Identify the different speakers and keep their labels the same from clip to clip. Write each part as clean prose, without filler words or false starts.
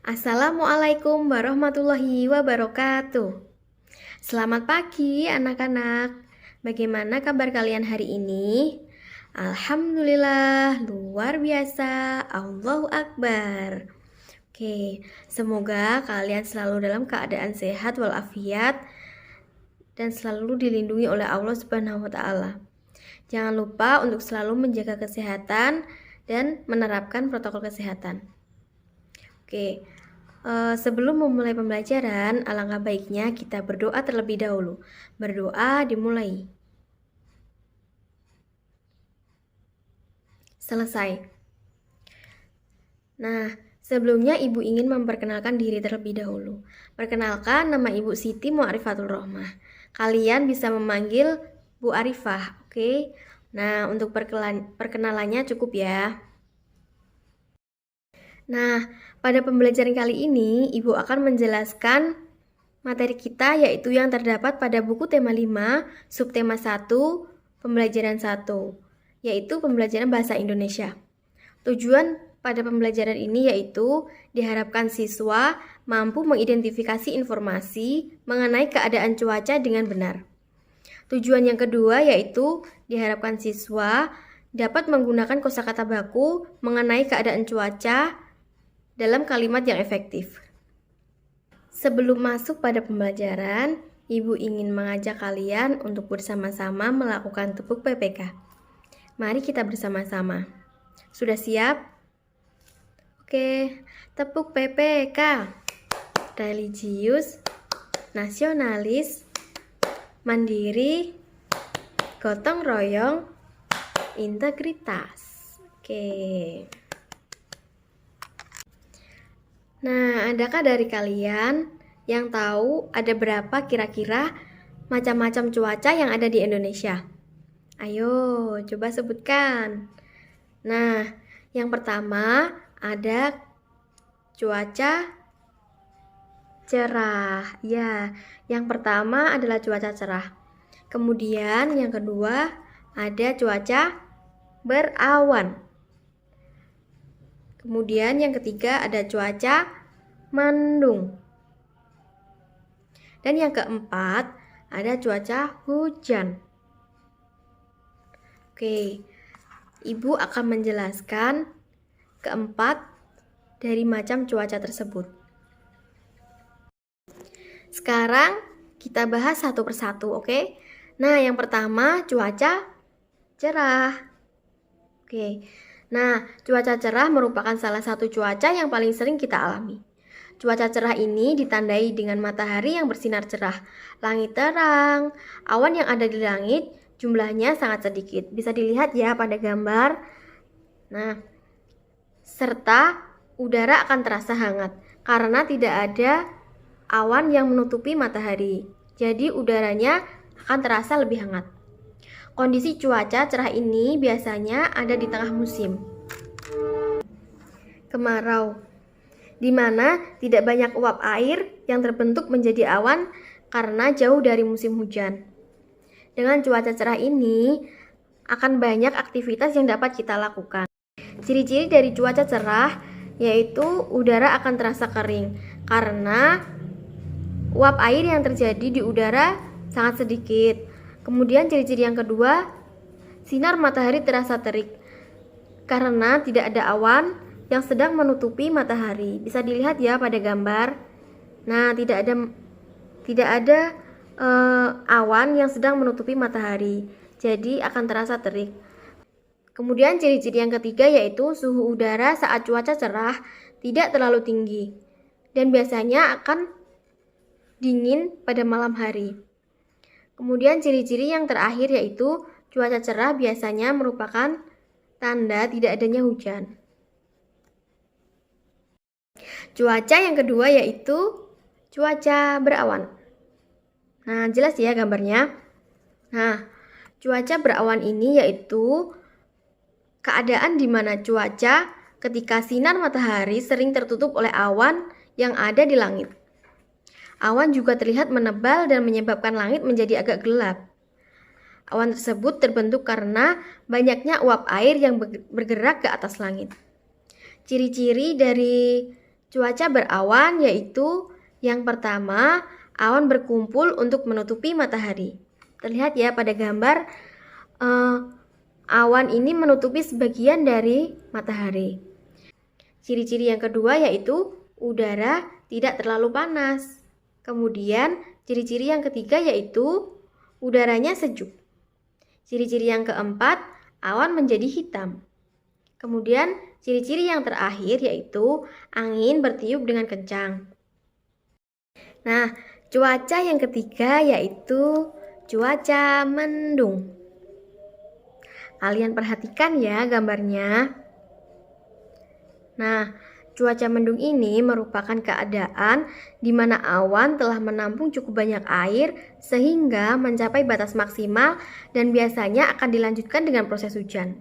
Speaker 1: Assalamualaikum warahmatullahi wabarakatuh. Selamat pagi anak-anak. Bagaimana kabar kalian hari ini? Alhamdulillah, luar biasa. Allahu Akbar. Oke, semoga kalian selalu dalam keadaan sehat walafiat dan selalu dilindungi oleh Allah Subhanahu wa taala. Jangan lupa untuk selalu menjaga kesehatan dan menerapkan protokol kesehatan. Oke, sebelum memulai pembelajaran, alangkah baiknya kita berdoa terlebih dahulu. Berdoa dimulai. Selesai. Nah, sebelumnya Ibu ingin memperkenalkan diri terlebih dahulu. Perkenalkan, nama Ibu Siti Mu'arifatul Rohmah. Kalian bisa memanggil Bu Arifah, oke? Nah, untuk perkenalannya cukup ya. Nah, pada pembelajaran kali ini, Ibu akan menjelaskan materi kita yaitu yang terdapat pada buku tema 5, subtema 1, pembelajaran 1, yaitu pembelajaran bahasa Indonesia. Tujuan pada pembelajaran ini yaitu diharapkan siswa mampu mengidentifikasi informasi mengenai keadaan cuaca dengan benar. Tujuan yang kedua yaitu diharapkan siswa dapat menggunakan kosakata baku mengenai keadaan cuaca dalam kalimat yang efektif. Sebelum masuk pada pembelajaran, Ibu ingin mengajak kalian untuk bersama-sama melakukan tepuk PPK. Mari kita bersama-sama. Sudah siap? Oke, tepuk PPK. Religius, nasionalis, mandiri, gotong royong, integritas. Oke. Nah, adakah dari kalian yang tahu ada berapa kira-kira macam-macam cuaca yang ada di Indonesia? Ayo, coba sebutkan. Nah, yang pertama ada cuaca cerah. Ya, yang pertama adalah cuaca cerah. Kemudian yang kedua ada cuaca berawan. Kemudian yang ketiga ada cuaca mendung. Dan yang keempat ada cuaca hujan. Oke, Ibu akan menjelaskan keempat dari macam cuaca tersebut. Sekarang kita bahas satu persatu, oke? Nah, yang pertama cuaca cerah. Oke. Nah, cuaca cerah merupakan salah satu cuaca yang paling sering kita alami. Cuaca cerah ini ditandai dengan matahari yang bersinar cerah, langit terang, awan yang ada di langit jumlahnya sangat sedikit. Bisa dilihat ya pada gambar. Nah, serta udara akan terasa hangat karena tidak ada awan yang menutupi matahari. Jadi udaranya akan terasa lebih hangat. Kondisi cuaca cerah ini biasanya ada di tengah musim kemarau, di mana tidak banyak uap air yang terbentuk menjadi awan karena jauh dari musim hujan. Dengan cuaca cerah ini akan banyak aktivitas yang dapat kita lakukan. Ciri-ciri dari cuaca cerah yaitu udara akan terasa kering karena uap air yang terjadi di udara sangat sedikit. Kemudian ciri-ciri yang kedua, sinar matahari terasa terik karena tidak ada awan yang sedang menutupi matahari. Bisa dilihat ya pada gambar. Nah, tidak ada awan yang sedang menutupi matahari. Jadi akan terasa terik. Kemudian ciri-ciri yang ketiga yaitu suhu udara saat cuaca cerah tidak terlalu tinggi dan biasanya akan dingin pada malam hari. Kemudian ciri-ciri yang terakhir yaitu cuaca cerah biasanya merupakan tanda tidak adanya hujan. Cuaca yang kedua yaitu cuaca berawan. Nah, jelas ya gambarnya. Nah, cuaca berawan ini yaitu keadaan di mana cuaca ketika sinar matahari sering tertutup oleh awan yang ada di langit. Awan juga terlihat menebal dan menyebabkan langit menjadi agak gelap. Awan tersebut terbentuk karena banyaknya uap air yang bergerak ke atas langit. Ciri-ciri dari Cuaca berawan yaitu yang pertama, awan berkumpul untuk menutupi matahari. Terlihat ya pada gambar, awan ini menutupi sebagian dari matahari. Ciri-ciri yang kedua yaitu udara tidak terlalu panas. Kemudian ciri-ciri yang ketiga yaitu udaranya sejuk. Ciri-ciri yang keempat, awan menjadi hitam. Kemudian ciri-ciri yang terakhir yaitu angin bertiup dengan kencang. Nah, cuaca yang ketiga yaitu cuaca mendung. Kalian perhatikan ya gambarnya. Nah, cuaca mendung ini merupakan keadaan di mana awan telah menampung cukup banyak air sehingga mencapai batas maksimal dan biasanya akan dilanjutkan dengan proses hujan.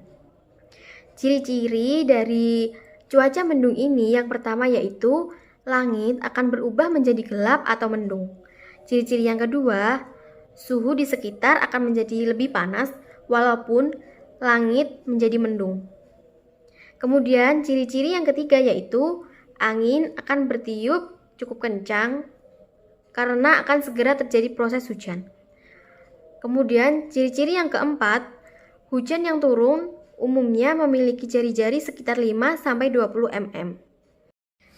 Speaker 1: Ciri-ciri dari cuaca mendung ini yang pertama yaitu langit akan berubah menjadi gelap atau mendung. Ciri-ciri yang kedua, suhu di sekitar akan menjadi lebih panas walaupun langit menjadi mendung. Kemudian ciri-ciri yang ketiga yaitu angin akan bertiup cukup kencang karena akan segera terjadi proses hujan. Kemudian ciri-ciri yang keempat, hujan yang turun umumnya memiliki jari-jari sekitar 5-20 mm.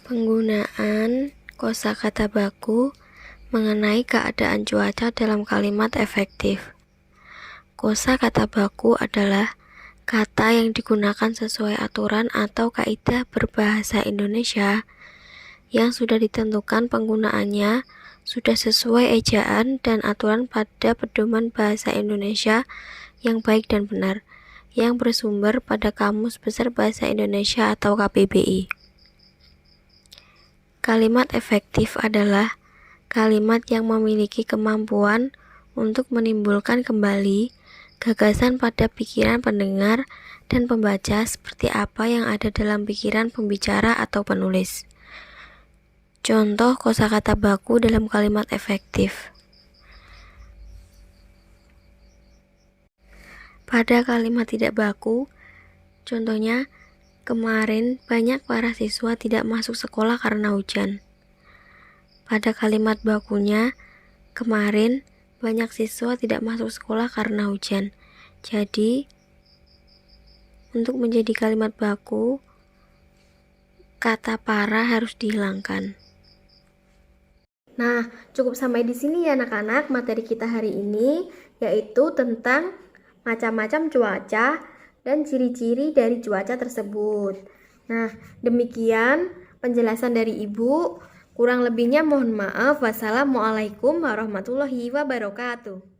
Speaker 2: Penggunaan kosakata baku mengenai keadaan cuaca dalam kalimat efektif. Kosakata baku adalah kata yang digunakan sesuai aturan atau kaidah berbahasa Indonesia yang sudah ditentukan penggunaannya, sudah sesuai ejaan dan aturan pada pedoman bahasa Indonesia yang baik dan benar, yang bersumber pada Kamus Besar Bahasa Indonesia atau KBBI. Kalimat efektif adalah kalimat yang memiliki kemampuan untuk menimbulkan kembali gagasan pada pikiran pendengar dan pembaca seperti apa yang ada dalam pikiran pembicara atau penulis. Contoh kosakata baku dalam kalimat efektif. Pada kalimat tidak baku, contohnya, kemarin banyak para siswa tidak masuk sekolah karena hujan. Pada kalimat bakunya, kemarin banyak siswa tidak masuk sekolah karena hujan. Jadi, untuk menjadi kalimat baku, kata para harus dihilangkan.
Speaker 1: Nah, cukup sampai di sini ya anak-anak materi kita hari ini, yaitu tentang macam-macam cuaca dan ciri-ciri dari cuaca tersebut. Nah, demikian penjelasan dari Ibu. Kurang lebihnya mohon maaf. Wassalamualaikum warahmatullahi wabarakatuh.